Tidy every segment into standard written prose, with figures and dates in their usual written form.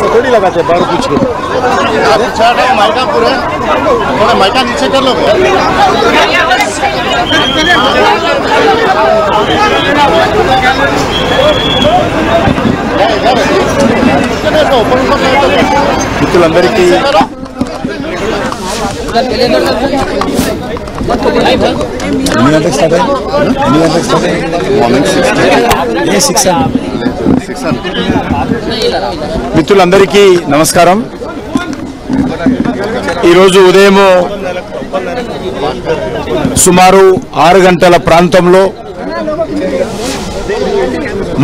थोड़ी लगाते बार कुछ माइका पूरा थोड़ा माइका नीचे कर लो మిత్రులందరికీ మిత్రులందరికీ నమస్కారం। ఈరోజు ఉదయం సుమారు 6 గంటల ప్రాంతంలో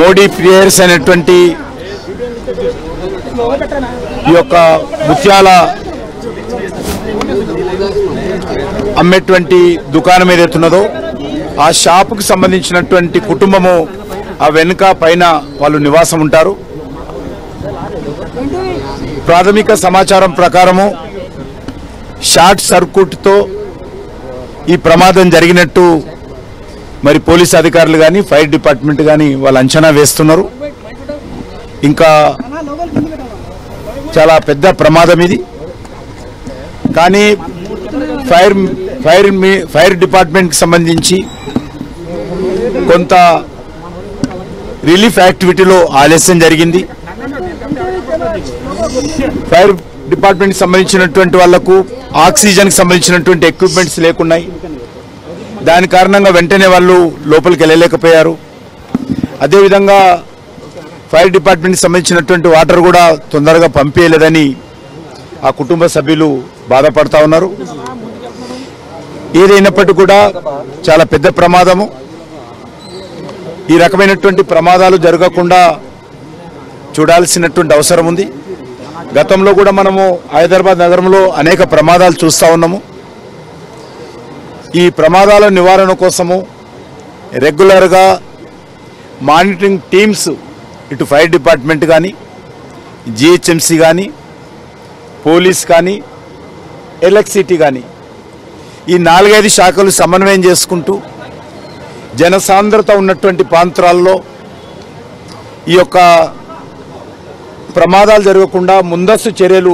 మోడీ ప్రేయర్స్ అనేటువంటి ఈ యొక్క ముత్యాల అమ్మేటువంటి దుకాణం ఏదైతున్నదో ఆ షాపుకు సంబంధించినటువంటి కుటుంబము ఆ వెనుక పైన వాళ్ళు నివాసం ఉంటారు। ప్రాథమిక సమాచారం ప్రకారము షార్ట్ సర్క్యూట్తో ఈ ప్రమాదం జరిగినట్టు మరి పోలీస్ అధికారులు కానీ ఫైర్ డిపార్ట్మెంట్ కానీ వాళ్ళు అంచనా వేస్తున్నారు। ఇంకా చాలా పెద్ద ప్రమాదం ఇది, కానీ ఫైర్ డిపార్ట్మెంట్కి సంబంధించి కొంత రిలీఫ్ యాక్టివిటీలో ఆలస్యం జరిగింది। ఫైర్ డిపార్ట్మెంట్కి సంబంధించినటువంటి వాళ్లకు ఆక్సిజన్కి సంబంధించినటువంటి ఎక్విప్మెంట్స్ లేకున్నాయి, దాని కారణంగా వెంటనే వాళ్ళు లోపలికి వెళ్ళలేకపోయారు। అదేవిధంగా ఫైర్ డిపార్ట్మెంట్కి సంబంధించినటువంటి వాటర్ కూడా తొందరగా పంపించలేదని ఆ కుటుంబ సభ్యులు బాధపడతా ఉన్నారు। ఏదైనప్పటికీ కూడా చాలా పెద్ద ప్రమాదము, ఈ రకమైనటువంటి ప్రమాదాలు జరగకుండా చూడాల్సినటువంటి అవసరం ఉంది। గతంలో కూడా మనము హైదరాబాద్ నగరంలో అనేక ప్రమాదాలు చూస్తూ ఉన్నాము। ఈ ప్రమాదాల నివారణ కోసము రెగ్యులర్గా మానిటరింగ్ టీమ్స్ ఇటు ఫైర్ డిపార్ట్మెంట్ కానీ జిహెచ్ఎంసీ కానీ పోలీస్ కానీ ఎలక్ట్రిసిటీ కానీ ఈ 4-5 శాఖలు సమన్వయం చేసుకుంటూ జనసాంద్రత ఉన్నటువంటి ప్రాంతాల్లో ఈ యొక్క ప్రమాదాలు జరగకుండా ముందస్తు చర్యలు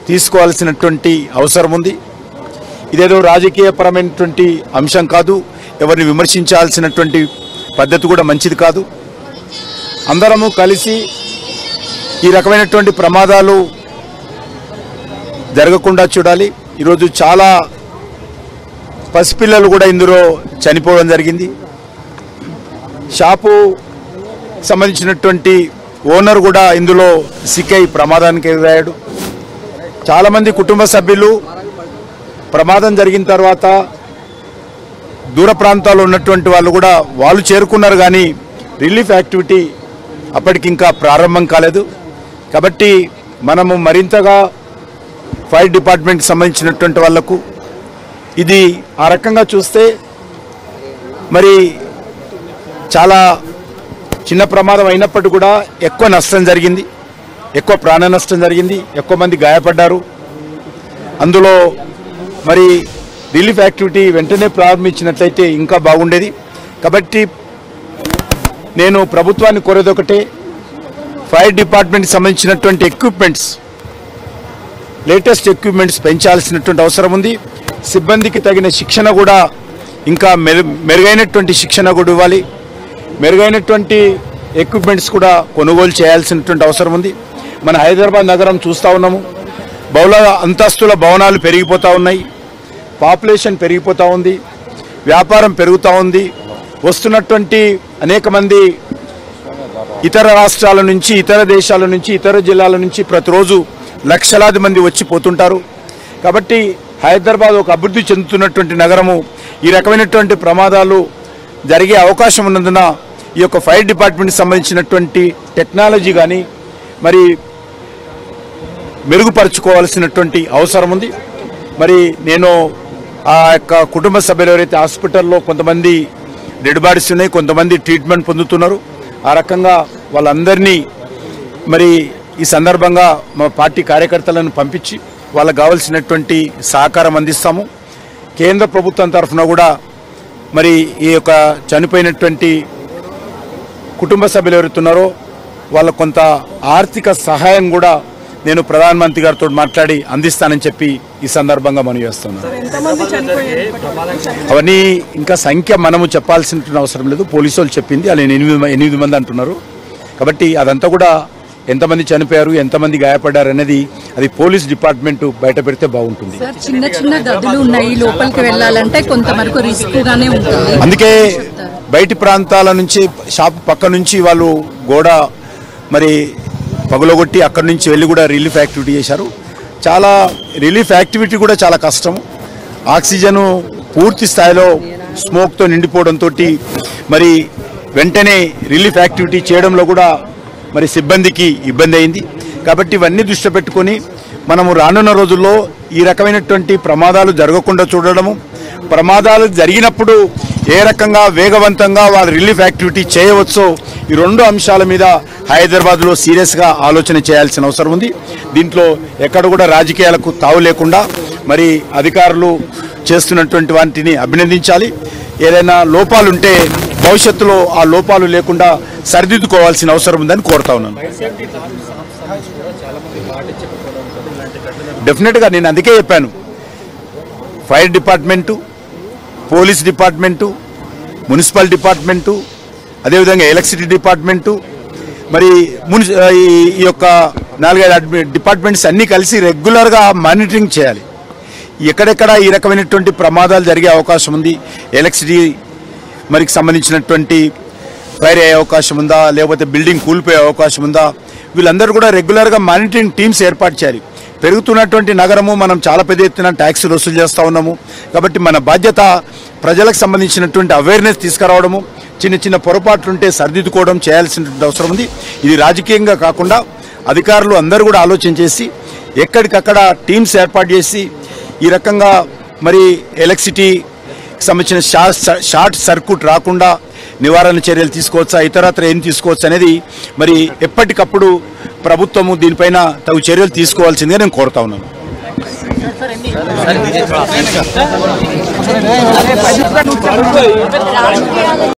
తీసుకోవాల్సినటువంటి అవసరం ఉంది। ఇదేదో రాజకీయపరమైనటువంటి అంశం కాదు, ఎవరిని విమర్శించాల్సినటువంటి పద్ధతి కూడా మంచిది కాదు। అందరము కలిసి ఈ రకమైనటువంటి ప్రమాదాలు జరగకుండా చూడాలి। ఈరోజు చాలా పసిపిల్లలు కూడా ఇందులో చనిపోవడం జరిగింది। షాపు సంబంధించినటువంటి ఓనర్ కూడా ఇందులో సిక్కై ప్రమాదానికి ఎదురయ్యాడు। చాలామంది కుటుంబ సభ్యులు ప్రమాదం జరిగిన తర్వాత దూర ప్రాంతాల్లో ఉన్నటువంటి వాళ్ళు కూడా వాళ్ళు చేరుకున్నారు, కానీ రిలీఫ్ యాక్టివిటీ అప్పటికింకా ప్రారంభం కాలేదు। కాబట్టి మనము మరింతగా ఫైర్ డిపార్ట్మెంట్కి సంబంధించినటువంటి వాళ్లకు ఇది ఆ రకంగా చూస్తే మరి చాలా చిన్న ప్రమాదం అయినప్పటికీ కూడా ఎక్కువ నష్టం జరిగింది, ఎక్కువ ప్రాణ నష్టం జరిగింది, ఎక్కువ మంది గాయపడ్డారు। అందులో మరి రిలీఫ్ యాక్టివిటీ వెంటనే ప్రారంభించినట్లయితే ఇంకా బాగుండేది। కాబట్టి నేను ప్రభుత్వాన్ని కోరేదొకటే, ఫైర్ డిపార్ట్మెంట్కి సంబంధించినటువంటి ఎక్విప్మెంట్స్ లేటెస్ట్ ఎక్విప్మెంట్స్ పెంచాల్సినటువంటి అవసరం ఉంది। సిబ్బందికి తగిన శిక్షణ కూడా ఇంకా మెరుగైనటువంటి శిక్షణ కూడా ఇవ్వాలి, మెరుగైనటువంటి ఎక్విప్మెంట్స్ కూడా కొనుగోలు చేయాల్సినటువంటి అవసరం ఉంది। మన హైదరాబాద్ నగరం చూస్తూ ఉన్నాము, బహుళ అంతస్తుల భవనాలు పెరిగిపోతూ ఉన్నాయి, పాపులేషన్ పెరిగిపోతూ ఉంది, వ్యాపారం పెరుగుతూ ఉంది। వస్తున్నటువంటి అనేక మంది ఇతర రాష్ట్రాల నుంచి, ఇతర దేశాల నుంచి, ఇతర జిల్లాల నుంచి ప్రతిరోజు లక్షలాది మంది వచ్చి పోతుంటారు. కాబట్టి హైదరాబాద్ ఒక అభివృద్ధి చెందుతున్నటువంటి నగరము. ఈ రకమైనటువంటి ప్రమాదాలు జరిగే అవకాశం ఉన్నందున ఈ యొక్క ఫైర్ డిపార్ట్మెంట్కి సంబంధించినటువంటి టెక్నాలజీ కానీ మరి మెరుగుపరుచుకోవాల్సినటువంటి అవసరం ఉంది. మరి నేను ఆ యొక్క కుటుంబ సభ్యులు ఎవరైతే హాస్పిటల్లో కొంతమంది డెడ్ బాడీస్ ఉన్నాయి, కొంతమంది ట్రీట్మెంట్ పొందుతున్నారు, ఆ రకంగా వాళ్ళందరినీ మరి ఈ సందర్భంగా మా పార్టీ కార్యకర్తలను పంపించి వాళ్ళకు కావాల్సినటువంటి సహకారం అందిస్తాము. కేంద్ర ప్రభుత్వం తరఫున కూడా మరి ఈ యొక్క చనిపోయినటువంటి కుటుంబ సభ్యులు ఎవరుతున్నారో వాళ్ళకు కొంత ఆర్థిక సహాయం కూడా నేను ప్రధానమంత్రి గారితో మాట్లాడి అందిస్తానని చెప్పి ఈ సందర్భంగా మనవి చేస్తున్నాను. అవన్నీ ఇంకా సంఖ్య మనము చెప్పాల్సిన అవసరం లేదు, పోలీసు వాళ్ళు చెప్పింది అలా 8 మంది అంటున్నారు. కాబట్టి అదంతా కూడా ఎంతమంది చనిపోయారు, ఎంతమంది గాయపడ్డారు అనేది అది పోలీస్ డిపార్ట్మెంట్ బయట పెడితే బాగుంటుంది. చిన్న చిన్న గదులు ఉన్నాయి, లోపలికి వెళ్ళాలంటే కొంతవరకు రిస్క్ గానే ఉంటుంది. అందుకే బయటి ప్రాంతాల నుంచి షాప్ పక్క నుంచి వాళ్ళు గోడ మరి పగులగొట్టి అక్కడి నుంచి వెళ్ళి కూడా రిలీఫ్ యాక్టివిటీ చేశారు. చాలా రిలీఫ్ యాక్టివిటీ కూడా చాలా కష్టం. ఆక్సిజన్ పూర్తి స్థాయిలో స్మోక్తో నిండిపోవడంతో మరి వెంటనే రిలీఫ్ యాక్టివిటీ చేయడంలో కూడా మరి సిబ్బందికి ఇబ్బంది అయింది. కాబట్టి ఇవన్నీ దృష్టి పెట్టుకొని మనము రానున్న రోజుల్లో ఈ రకమైనటువంటి ప్రమాదాలు జరగకుండా చూడడము, ప్రమాదాలు జరిగినప్పుడు ఏ రకంగా వేగవంతంగా వాళ్ళ రిలీఫ్ యాక్టివిటీ చేయవచ్చో ఈ 2 అంశాల మీద హైదరాబాద్లో సీరియస్గా ఆలోచన చేయాల్సిన అవసరం ఉంది. దీంట్లో ఎక్కడ కూడా రాజకీయాలకు తావు లేకుండా మరి అధికారులు చేస్తున్నటువంటి వాటిని అభినందించాలి. ఏదైనా లోపాలుంటే భవిష్యత్తులో ఆ లోపాలు లేకుండా సరిదిద్దుకోవాల్సిన అవసరం ఉందని కోరుతా ఉన్నాను. డెఫినెట్గా నేను అందుకే చెప్పాను, fire department, police department, municipal department, అదేవిధంగా ఎలక్ట్రిసిటీ డిపార్ట్మెంటు, మరి ఈ యొక్క 4-5 డిపార్ట్మెంట్స్ అన్నీ కలిసి రెగ్యులర్గా మానిటరింగ్ చేయాలి. ఎక్కడెక్కడ ఈ రకమైనటువంటి ప్రమాదాలు జరిగే అవకాశం ఉంది, ఎలక్ట్రిసిటీ మరికి సంబంధించినటువంటి ఫైర్ అయ్యే అవకాశం ఉందా, లేకపోతే బిల్డింగ్ కూలిపోయే అవకాశం ఉందా, వీళ్ళందరూ కూడా రెగ్యులర్గా మానిటరింగ్ టీమ్స్ ఏర్పాటు చేయాలి. పెరుగుతున్నటువంటి నగరము, మనం చాలా పెద్ద ఎత్తున ట్యాక్సులు వసూలు చేస్తూ ఉన్నాము. కాబట్టి మన బాధ్యత ప్రజలకు సంబంధించినటువంటి అవేర్నెస్ తీసుకురావడము, చిన్న చిన్న పొరపాట్లుంటే సరిదిద్దుకోవడం చేయాల్సినటువంటి అవసరం ఉంది. ఇది రాజకీయంగా కాకుండా అధికారులు అందరూ కూడా ఆలోచన చేసి ఎక్కడికక్కడ టీమ్స్ ఏర్పాటు చేసి ఈ రకంగా మరి ఎలక్ట్రిసిటీకి సంబంధించిన షార్ట్ సర్క్యూట్ రాకుండా నివారణ చర్యలు తీసుకోవచ్చా, ఇతరత్ర ఏం తీసుకోవచ్చు అనేది మరి ఎప్పటికప్పుడు ప్రభుత్వము దీనిపైన తగు చర్యలు తీసుకోవాల్సిందిగా నేను కోరుతా ఉన్నాను.